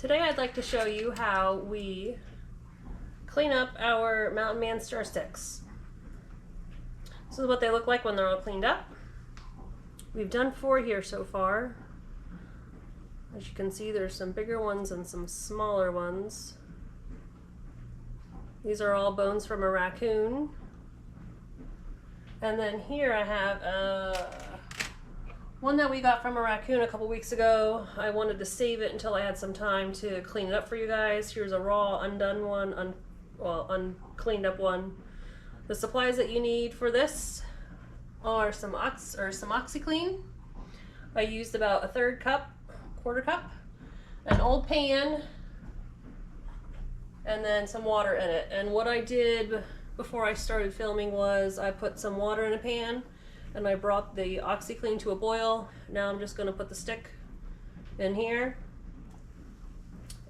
Today I'd like to show you how we clean up our Mountain Man stir sticks. This is what they look like when they're all cleaned up. We've done 4 here so far. As you can see, there's some bigger ones and some smaller ones. These are all bones from a raccoon. And then here I have one that we got from a raccoon a couple weeks ago. I wanted to save it until I had some time to clean it up for you guys. Here's a raw, undone one, uncleaned up one. The supplies that you need for this are some OxiClean. I used about a quarter cup, an old pan, and then some water in it. And what I did before I started filming was I put some water in a pan and I brought the OxiClean to a boil. Now I'm just going to put the stick in here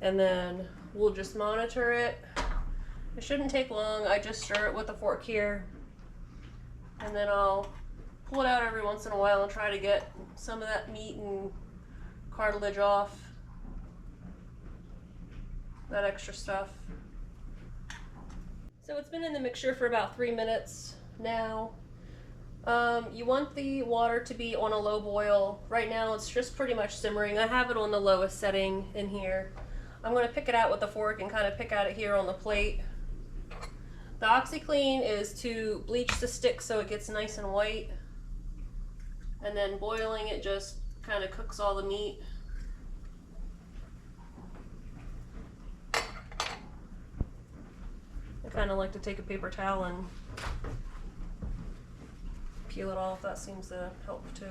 and then we'll just monitor it. It shouldn't take long. I just stir it with a fork here and then I'll pull it out every once in a while and try to get some of that meat and cartilage off, that extra stuff. So it's been in the mixture for about 3 minutes now. You want the water to be on a low boil. Right now it's just pretty much simmering. I have it on the lowest setting in here. I'm going to pick it out with a fork and kind of pick at it here on the plate. The OxiClean is to bleach the stick so it gets nice and white. And then boiling it just kind of cooks all the meat. I kind of like to take a paper towel and peel it off. That seems to help too.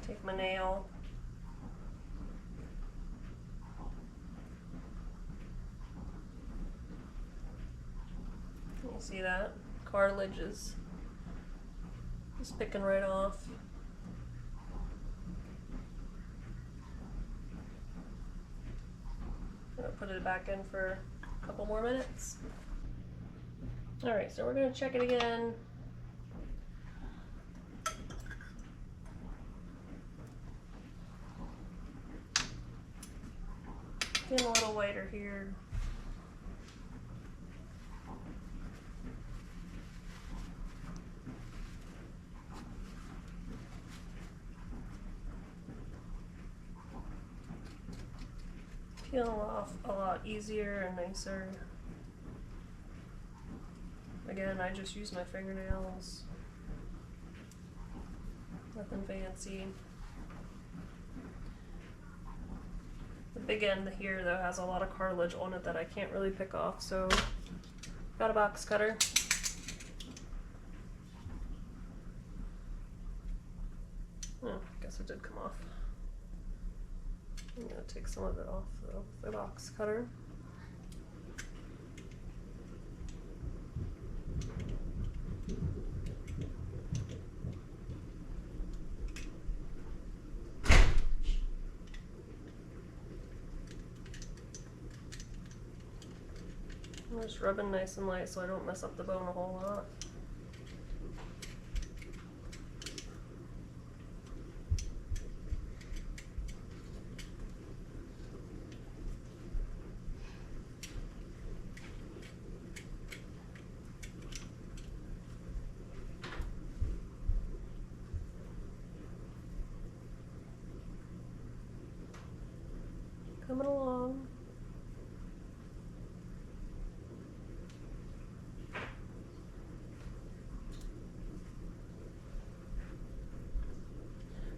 Take my nail. You see that? Cartilage is just picking right off. I'm gonna put it back in for a couple more minutes. Alright, so we're gonna check it again. Getting a little whiter here. Peeling off a lot easier and nicer. Again, I just use my fingernails. Nothing fancy. The big end here though has a lot of cartilage on it that I can't really pick off, so got a box cutter. Oh, I guess it did come off. I'm going to take some of it off though with the box cutter. I'm just rubbing nice and light so I don't mess up the bone a whole lot. Coming along.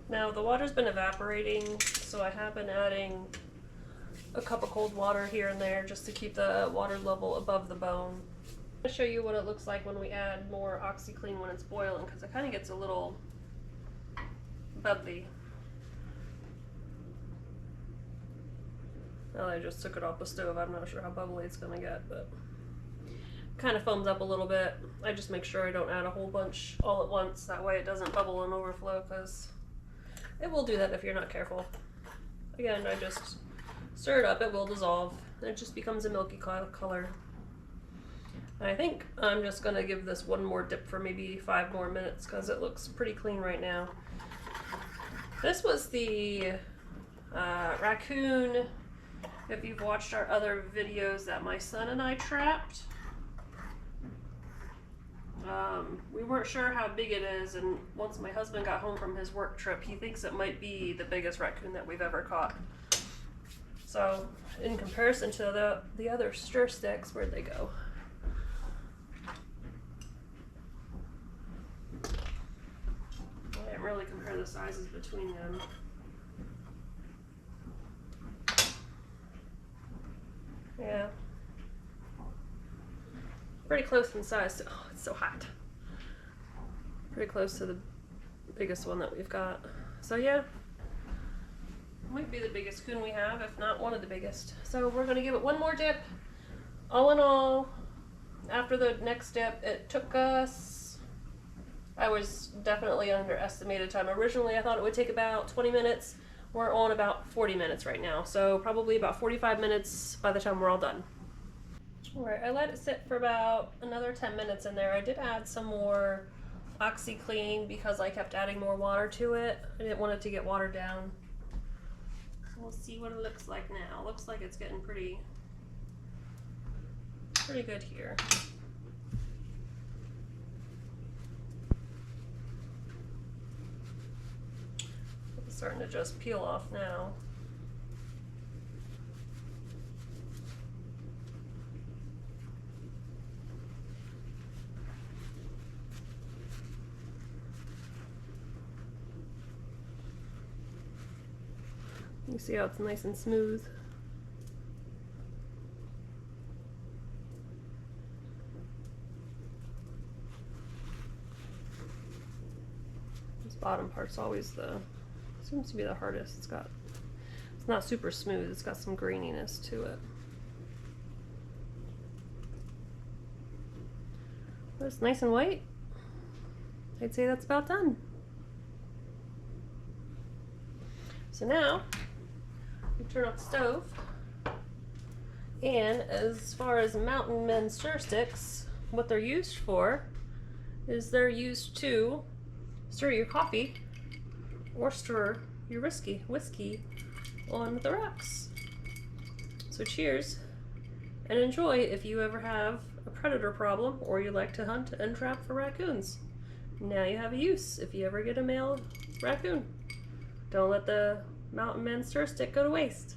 Now the water's been evaporating, so I have been adding a cup of cold water here and there just to keep the water level above the bone. I'm going to show you what it looks like when we add more OxiClean when it's boiling, because it kind of gets a little bubbly. Now that I just took it off the stove, I'm not sure how bubbly it's going to get, but it kind of foams up a little bit. I just make sure I don't add a whole bunch all at once, that way it doesn't bubble and overflow, because it will do that if you're not careful. Again, I just stir it up, it will dissolve, and it just becomes a milky color. I think I'm just gonna give this one more dip for maybe 5 more minutes because it looks pretty clean right now. This was the raccoon, if you've watched our other videos, that my son and I trapped. We weren't sure how big it is, and once my husband got home from his work trip, he thinks it might be the biggest raccoon that we've ever caught. So, in comparison to the other stir sticks, where'd they go? I didn't really compare the sizes between them. Yeah. Pretty close in size to, oh, it's so hot. Pretty close to the biggest one that we've got. So yeah, might be the biggest coon we have, if not one of the biggest. So we're gonna give it one more dip. All in all, after the next dip, it took us, I was definitely underestimated time. Originally I thought it would take about 20 minutes. We're on about 40 minutes right now, so probably about 45 minutes by the time we're all done. Alright, I let it sit for about another 10 minutes in there. I did add some more OxiClean because I kept adding more water to it. I didn't want it to get watered down. So we'll see what it looks like now. Looks like it's getting pretty good here. It's starting to just peel off now. You see how it's nice and smooth. This bottom part's always seems to be the hardest. It's not super smooth, it's got some graininess to it. But it's nice and white. I'd say that's about done. So now, we turn off the stove, and as far as Mountain Men stir sticks, what they're used for is they're used to stir your coffee or stir your whiskey on the rocks. So cheers and enjoy if you ever have a predator problem or you like to hunt and trap for raccoons. Now you have a use if you ever get a male raccoon. Don't let the Mountain Men stir stick go to waste.